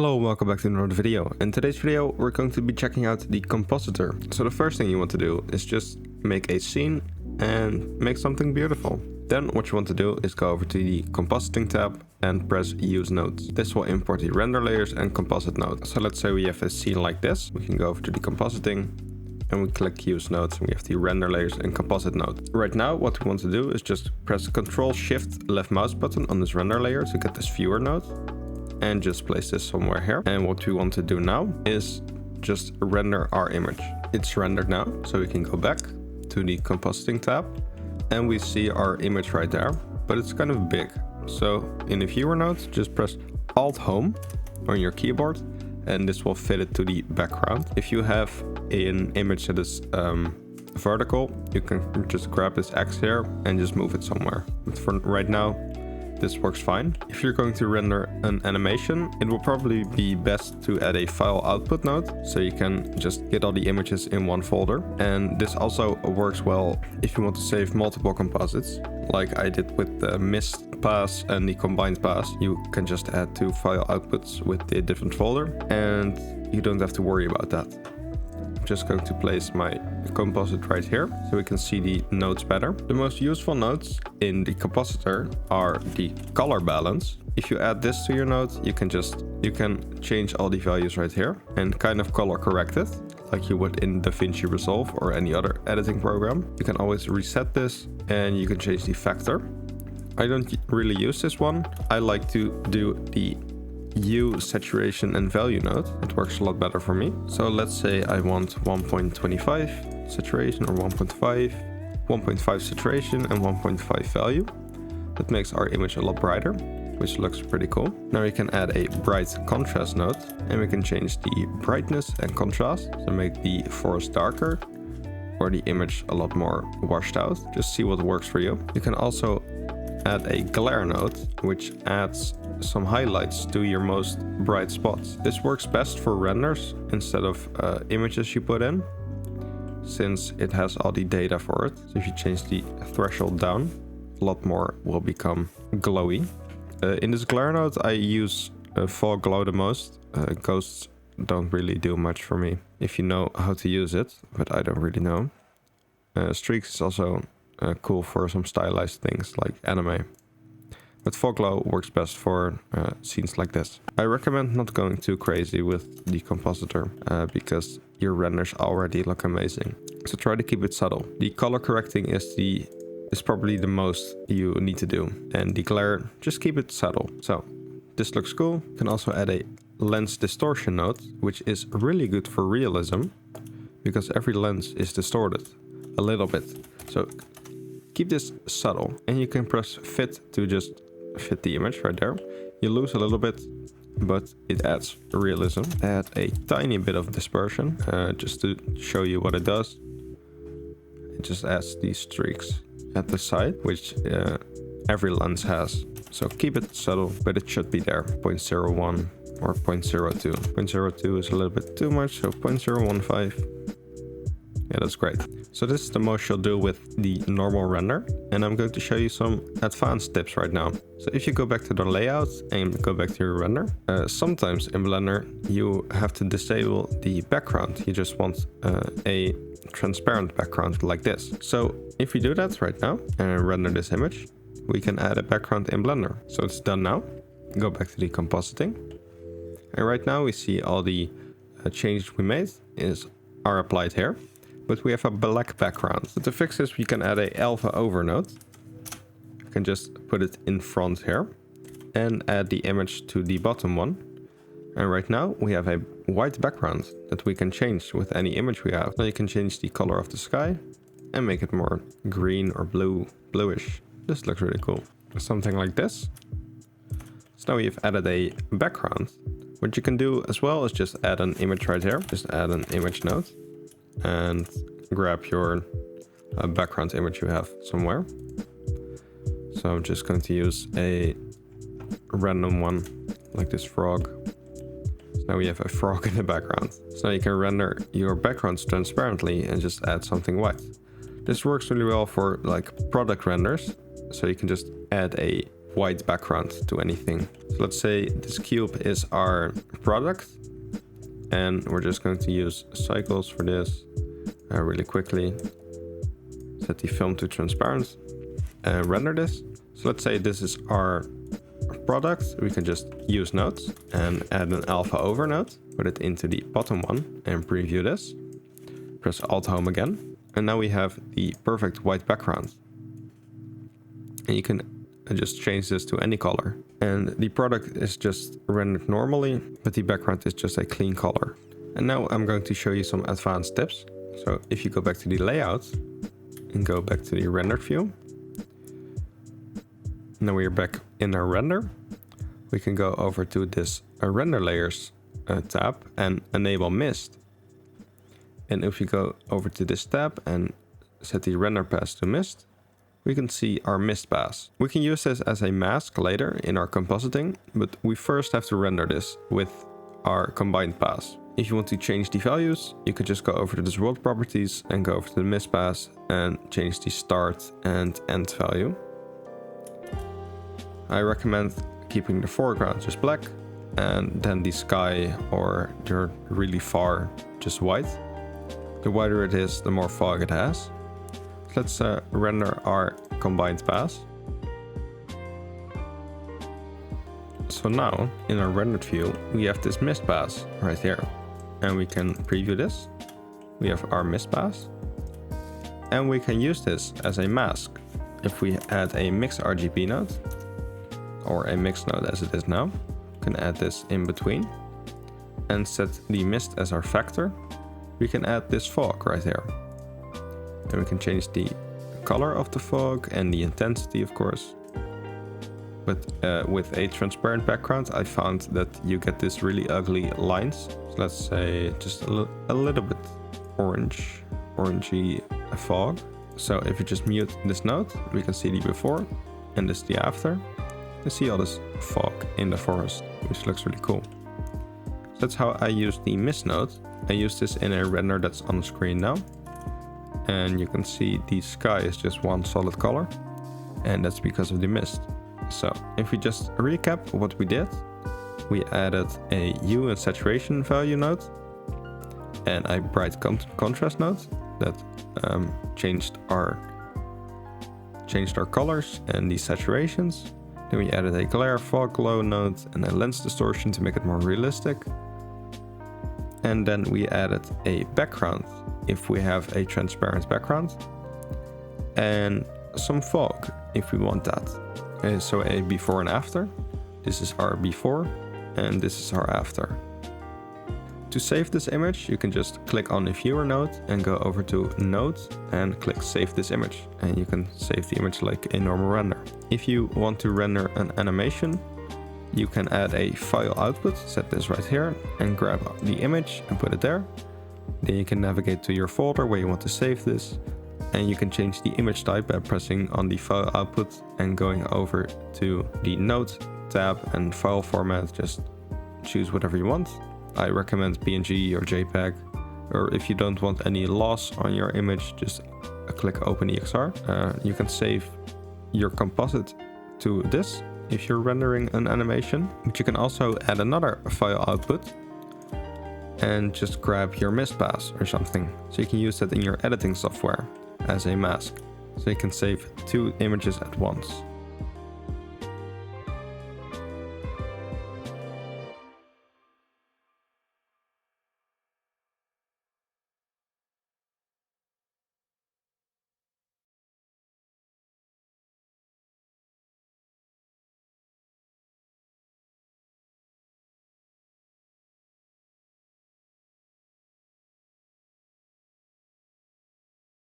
Hello and welcome back to another video. In today's video we're going to be checking out the compositor. So the first thing you want to do is just make a scene and make something beautiful. Then what you want to do is go over to the compositing tab and press use nodes. This will import the render layers and composite node. So let's say we have a scene like this. We can go over to the compositing and we click use nodes and we have the render layers and composite node. Right now what we want to do is just press the Ctrl Shift left mouse button on this render layer to get this viewer node. And just place this somewhere here. And what we want to do now is just render our image. It's rendered now, so we can go back to the compositing tab and we see our image right there, but it's kind of big. So in the viewer node, just press Alt Home on your keyboard and this will fit it to the background. If you have an image that is vertical, you can just grab this X here and just move it somewhere. But for right now, this works fine. If you're going to render an animation, it will probably be best to add a file output node so you can just get all the images in one folder. And this also works well if you want to save multiple composites, like I did with the mist pass and the combined pass. You can just add two file outputs with a different folder and you don't have to worry about that. I'm just going to place my composite right here so we can see the nodes better. The most useful nodes in the compositor are the color balance. If you add this to your node, you can change all the values right here and kind of color correct it like you would in DaVinci Resolve or any other editing program. You can always reset this and you can change the factor. I don't really use this one. I like to do the hue, saturation and value node. It works a lot better for me. So let's say I want 1.25 saturation or 1.5 saturation and 1.5 value. That makes our image a lot brighter, which looks pretty cool. Now we can add a bright contrast node and we can change the brightness and contrast to make the forest darker or the image a lot more washed out. Just see what works for you. You can also add a glare node, which adds some highlights to your most bright spots. This works best for renders instead of images you put in, since it has all the data for it. So if you change the threshold down, a lot more will become glowy. In this glare node, I use fog glow the most. Ghosts don't really do much for me if you know how to use it, but I don't really know. Streaks is also cool for some stylized things like anime. But fog glow works best for scenes like this. I recommend not going too crazy with the compositor because your renders already look amazing. So try to keep it subtle. The color correcting is probably the most you need to do. And the glare, just keep it subtle. So this looks cool. You can also add a lens distortion node, which is really good for realism because every lens is distorted a little bit. So keep this subtle and you can press fit to just fit the image right there. You lose a little bit, but it adds realism. Add a tiny bit of dispersion just to show you what it does. It just adds these streaks at the side, which every lens has. So keep it subtle, but it should be there. 0.01 or 0.02. 0.02 is a little bit too much, so 0.015. Yeah, that's great. So this is the most you'll do with the normal render. And I'm going to show you some advanced tips right now. So if you go back to the layout and go back to your render, sometimes in Blender, you have to disable the background. You just want a transparent background like this. So if we do that right now and render this image, we can add a background in Blender. So it's done now. Go back to the compositing. And right now we see all the changes we made are applied here. But we have a black background. So to fix this, we can add a alpha over node. You can just put it in front here and add the image to the bottom one. And right now we have a white background that we can change with any image we have. Now you can change the color of the sky and make it more green or bluish. This looks really cool. Something like this. So now we've added a background. What you can do as well is just add an image right here. Just add an image node. And grab your background image you have somewhere. So I'm just going to use a random one like this frog. So now we have a frog in the background. So now you can render your backgrounds transparently and just add something white. This works really well for like product renders. So you can just add a white background to anything. So let's say this cube is our product, and we're just going to use cycles for this really quickly. Set the film to transparent and render this. So let's say this is our product. We can just use nodes and add an alpha over node, put it into the bottom one and preview this. Press Alt Home again. And now we have the perfect white background. And you can just change this to any color. And the product is just rendered normally, but the background is just a clean color. And now I'm going to show you some advanced tips. So if you go back to the layout and go back to the rendered view. Now we're back in our render. We can go over to this render layers tab and enable mist. And if you go over to this tab and set the render pass to mist, we can see our mist pass. We can use this as a mask later in our compositing, but we first have to render this with our combined pass. If you want to change the values, you could just go over to this world properties and go over to the mist pass and change the start and end value. I recommend keeping the foreground just black and then the sky or you're really far just white. The whiter it is, the more fog it has. Let's render our combined pass. So now in our rendered view, we have this mist pass right here, and we can preview this. We have our mist pass, and we can use this as a mask. If we add a mix RGB node, or a mix node as it is now, we can add this in between and set the mist as our factor. We can add this fog right here. And we can change the color of the fog and the intensity, of course. But with a transparent background, I found that you get this really ugly lines. So let's say just a little bit orangey fog. So if you just mute this node, we can see the before and this the after. You see all this fog in the forest, which looks really cool. So that's how I use the mist node. I use this in a render that's on the screen now. And you can see the sky is just one solid color, and that's because of the mist. So if we just recap what we did, we added a hue and saturation value node and a bright contrast node that changed our colors and the saturations. Then we added a glare fog glow node and a lens distortion to make it more realistic. And then we added a background if we have a transparent background, and some fog if we want that. So a before and after. This is our before and this is our after. To save this image, you can just click on the viewer node and go over to node and click save this image, and you can save the image like a normal render. If you want to render an animation, you can add a file output, set this right here, and grab the image and put it there. Then you can navigate to your folder where you want to save this, and you can change the image type by pressing on the file output and going over to the node tab and file format. Just choose whatever you want. I recommend PNG or JPEG, or if you don't want any loss on your image, just click OpenEXR. You can save your composite to this if you're rendering an animation, but you can also add another file output and just grab your mist pass or something. So you can use that in your editing software as a mask. So you can save two images at once.